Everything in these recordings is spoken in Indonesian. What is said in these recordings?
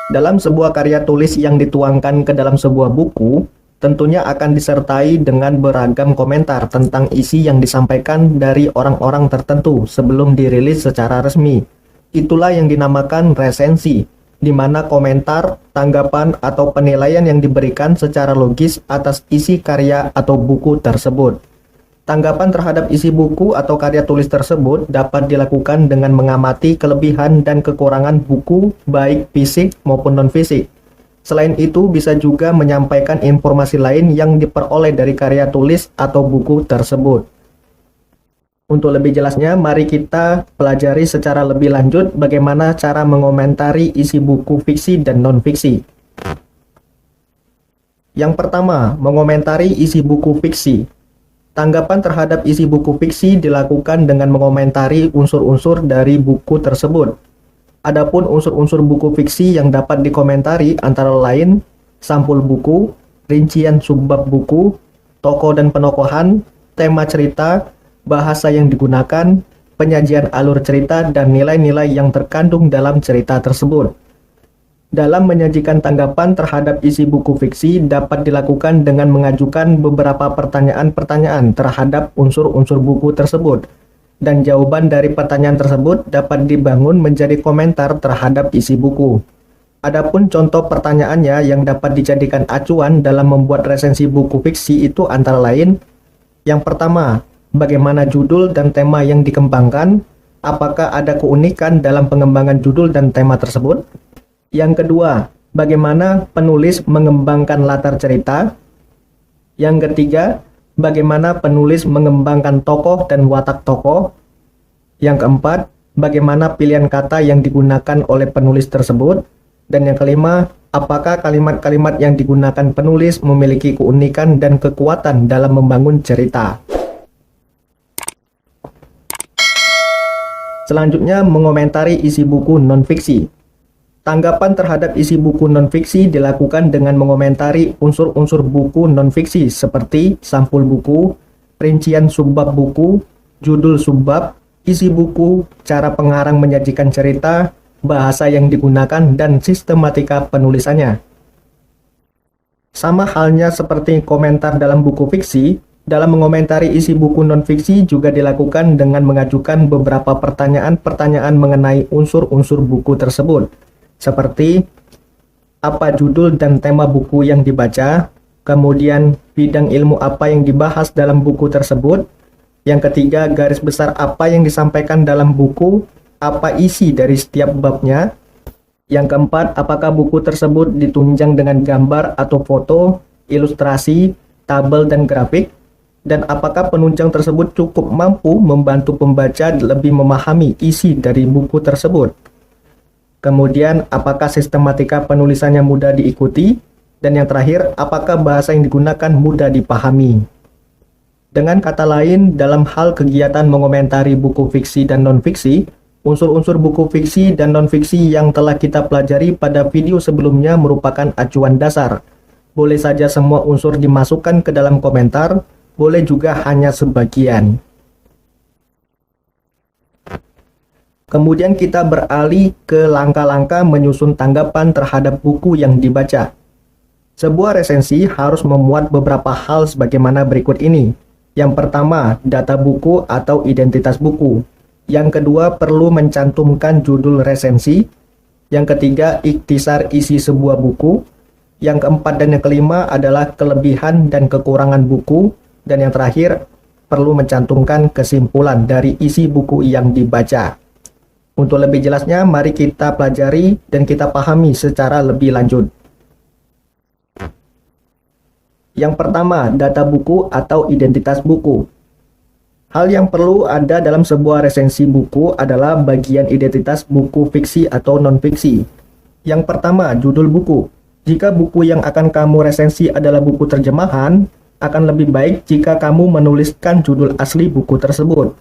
Dalam sebuah karya tulis yang dituangkan ke dalam sebuah buku, tentunya akan disertai dengan beragam komentar tentang isi yang disampaikan dari orang-orang tertentu sebelum dirilis secara resmi. Itulah yang dinamakan resensi, di mana komentar, tanggapan, atau penilaian yang diberikan secara logis atas isi karya atau buku tersebut. Tanggapan terhadap isi buku atau karya tulis tersebut dapat dilakukan dengan mengamati kelebihan dan kekurangan buku, baik fisik maupun non-fisik. Selain itu, bisa juga menyampaikan informasi lain yang diperoleh dari karya tulis atau buku tersebut. Untuk lebih jelasnya, mari kita pelajari secara lebih lanjut bagaimana cara mengomentari isi buku fiksi dan non-fiksi. Yang pertama, mengomentari isi buku fiksi. Tanggapan terhadap isi buku fiksi dilakukan dengan mengomentari unsur-unsur dari buku tersebut. Adapun unsur-unsur buku fiksi yang dapat dikomentari antara lain sampul buku, rincian subbab buku, tokoh dan penokohan, tema cerita, bahasa yang digunakan, penyajian alur cerita, dan nilai-nilai yang terkandung dalam cerita tersebut. Dalam menyajikan tanggapan terhadap isi buku fiksi dapat dilakukan dengan mengajukan beberapa pertanyaan-pertanyaan terhadap unsur-unsur buku tersebut, dan jawaban dari pertanyaan tersebut dapat dibangun menjadi komentar terhadap isi buku. Adapun contoh pertanyaannya yang dapat dijadikan acuan dalam membuat resensi buku fiksi itu antara lain: yang pertama, bagaimana judul dan tema yang dikembangkan? Apakah ada keunikan dalam pengembangan judul dan tema tersebut? Yang kedua, bagaimana penulis mengembangkan latar cerita? Yang ketiga, bagaimana penulis mengembangkan tokoh dan watak tokoh? Yang keempat, bagaimana pilihan kata yang digunakan oleh penulis tersebut? Dan yang kelima, apakah kalimat-kalimat yang digunakan penulis memiliki keunikan dan kekuatan dalam membangun cerita? Selanjutnya, mengomentari isi buku non-fiksi. Tanggapan terhadap isi buku non-fiksi dilakukan dengan mengomentari unsur-unsur buku non-fiksi seperti sampul buku, rincian subbab buku, judul subbab, isi buku, cara pengarang menyajikan cerita, bahasa yang digunakan, dan sistematika penulisannya. Sama halnya seperti komentar dalam buku fiksi, dalam mengomentari isi buku non-fiksi juga dilakukan dengan mengajukan beberapa pertanyaan-pertanyaan mengenai unsur-unsur buku tersebut. Seperti apa judul dan tema buku yang dibaca, kemudian bidang ilmu apa yang dibahas dalam buku tersebut, yang ketiga garis besar apa yang disampaikan dalam buku, apa isi dari setiap babnya, yang keempat apakah buku tersebut ditunjang dengan gambar atau foto, ilustrasi, tabel dan grafik, dan apakah penunjang tersebut cukup mampu membantu pembaca lebih memahami isi dari buku tersebut. Kemudian, apakah sistematika penulisannya mudah diikuti? Dan yang terakhir, apakah bahasa yang digunakan mudah dipahami? Dengan kata lain, dalam hal kegiatan mengomentari buku fiksi dan non-fiksi, unsur-unsur buku fiksi dan non-fiksi yang telah kita pelajari pada video sebelumnya merupakan acuan dasar. Boleh saja semua unsur dimasukkan ke dalam komentar, boleh juga hanya sebagian. Kemudian kita beralih ke langkah-langkah menyusun tanggapan terhadap buku yang dibaca. Sebuah resensi harus memuat beberapa hal sebagaimana berikut ini. Yang pertama, data buku atau identitas buku. Yang kedua, perlu mencantumkan judul resensi. Yang ketiga, ikhtisar isi sebuah buku. Yang keempat dan yang kelima adalah kelebihan dan kekurangan buku. Dan yang terakhir, perlu mencantumkan kesimpulan dari isi buku yang dibaca. Untuk lebih jelasnya, mari kita pelajari dan kita pahami secara lebih lanjut. Yang pertama, data buku atau identitas buku. Hal yang perlu ada dalam sebuah resensi buku adalah bagian identitas buku fiksi atau non-fiksi. Yang pertama, judul buku. Jika buku yang akan kamu resensi adalah buku terjemahan, akan lebih baik jika kamu menuliskan judul asli buku tersebut.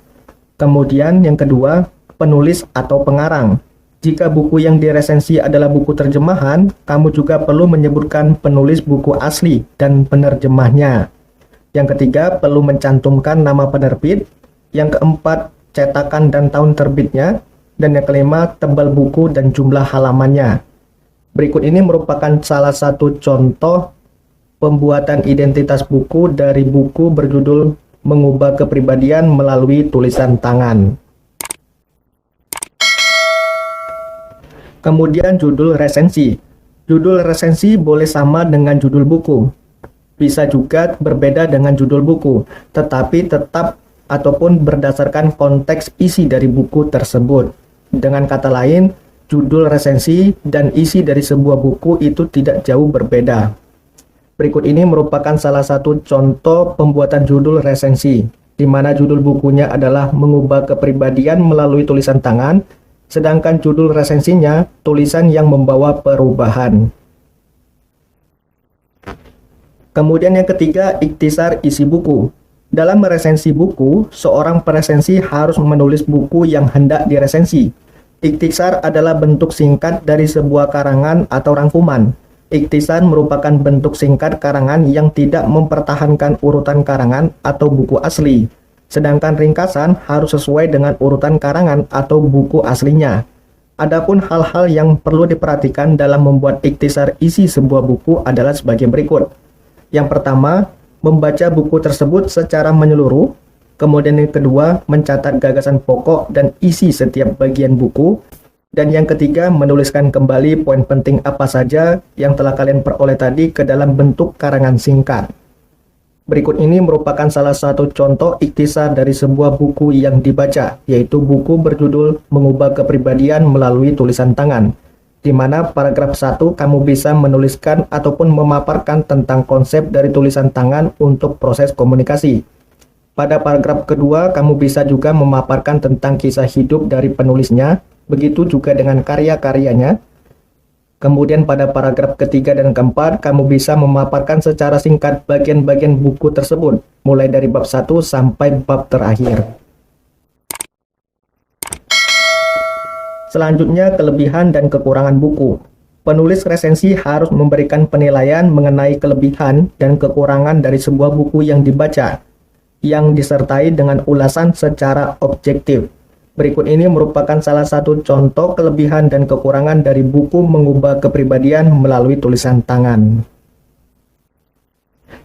Kemudian yang kedua, penulis atau pengarang. Jika buku yang diresensi adalah buku terjemahan, kamu juga perlu menyebutkan penulis buku asli dan penerjemahnya. Yang ketiga, perlu mencantumkan nama penerbit. Yang keempat, cetakan dan tahun terbitnya. Dan yang kelima, tebal buku dan jumlah halamannya. Berikut ini merupakan salah satu contoh pembuatan identitas buku dari buku berjudul Mengubah Kepribadian Melalui Tulisan Tangan. Kemudian judul resensi. Judul resensi boleh sama dengan judul buku. Bisa juga berbeda dengan judul buku, tetapi tetap ataupun berdasarkan konteks isi dari buku tersebut. Dengan kata lain, judul resensi dan isi dari sebuah buku itu tidak jauh berbeda. Berikut ini merupakan salah satu contoh pembuatan judul resensi, di mana judul bukunya adalah Mengubah Kepribadian Melalui Tulisan Tangan, sedangkan judul resensinya Tulisan yang Membawa Perubahan. Kemudian yang ketiga, ikhtisar isi buku. Dalam meresensi buku, seorang peresensi harus menulis buku yang hendak diresensi. Ikhtisar adalah bentuk singkat dari sebuah karangan atau rangkuman. Ikhtisar merupakan bentuk singkat karangan yang tidak mempertahankan urutan karangan atau buku asli. Sedangkan ringkasan harus sesuai dengan urutan karangan atau buku aslinya. Adapun hal-hal yang perlu diperhatikan dalam membuat ikhtisar isi sebuah buku adalah sebagai berikut. Yang pertama, membaca buku tersebut secara menyeluruh. Kemudian yang kedua, mencatat gagasan pokok dan isi setiap bagian buku. Dan yang ketiga, menuliskan kembali poin penting apa saja yang telah kalian peroleh tadi ke dalam bentuk karangan singkat. Berikut ini merupakan salah satu contoh ikhtisar dari sebuah buku yang dibaca, yaitu buku berjudul Mengubah Kepribadian Melalui Tulisan Tangan, di mana paragraf 1 kamu bisa menuliskan ataupun memaparkan tentang konsep dari tulisan tangan untuk proses komunikasi. Pada paragraf kedua, kamu bisa juga memaparkan tentang kisah hidup dari penulisnya, begitu juga dengan karya-karyanya. Kemudian pada paragraf ketiga dan keempat, kamu bisa memaparkan secara singkat bagian-bagian buku tersebut, mulai dari bab 1 sampai bab terakhir. Selanjutnya, kelebihan dan kekurangan buku. Penulis resensi harus memberikan penilaian mengenai kelebihan dan kekurangan dari sebuah buku yang dibaca, yang disertai dengan ulasan secara objektif. Berikut ini merupakan salah satu contoh kelebihan dan kekurangan dari buku Mengubah Kepribadian Melalui Tulisan Tangan,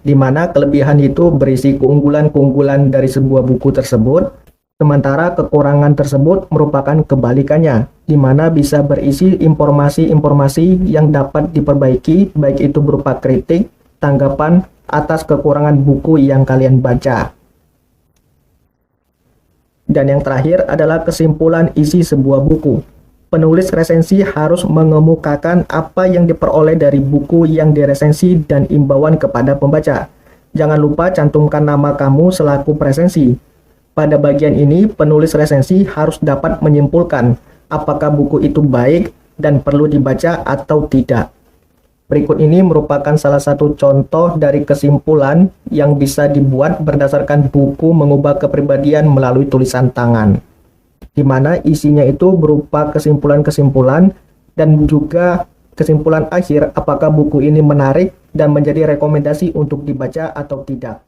di mana kelebihan itu berisi keunggulan-keunggulan dari sebuah buku tersebut, sementara kekurangan tersebut merupakan kebalikannya, di mana bisa berisi informasi-informasi yang dapat diperbaiki, baik itu berupa kritik, tanggapan atas kekurangan buku yang kalian baca. Dan yang terakhir adalah kesimpulan isi sebuah buku. Penulis resensi harus mengemukakan apa yang diperoleh dari buku yang diresensi dan imbauan kepada pembaca. Jangan lupa cantumkan nama kamu selaku presensi. Pada bagian ini, penulis resensi harus dapat menyimpulkan apakah buku itu baik dan perlu dibaca atau tidak. Berikut ini merupakan salah satu contoh dari kesimpulan yang bisa dibuat berdasarkan buku Mengubah Kepribadian Melalui Tulisan Tangan, di mana isinya itu berupa kesimpulan-kesimpulan dan juga kesimpulan akhir apakah buku ini menarik dan menjadi rekomendasi untuk dibaca atau tidak.